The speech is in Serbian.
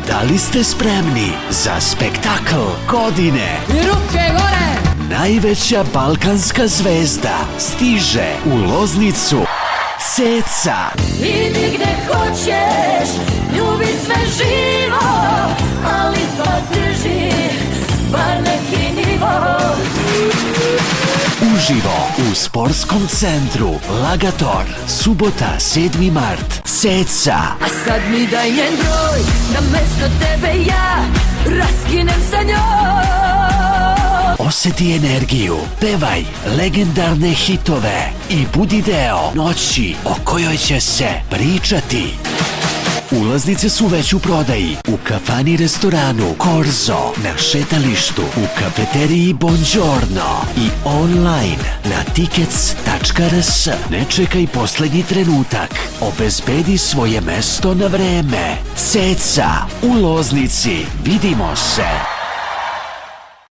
Da li ste spremni za spektakl godine? Ruke gore! Najveća balkanska zvezda stiže u Loznicu. Ceca. Idi gde hoćeš, ljubi sve živo, ali podrži bar neki nivo. Uživo u sportskom centru Lagator. Subota 7. mart. Ceca. A sad mi daj njen broj, na mesto tebe ja raskinem sa njom. Osjeti energiju, pevaj legendarne hitove i budi deo noći o kojoj će se pričati. Ulaznice su već u prodaji u kafani restoranu Korzo, na šetalištu, u kafeteriji Bongiorno i online na tickets.rs. Ne čekaj poslednji trenutak, obezbedi svoje mesto na vreme. Ceca u Loznici, vidimo se!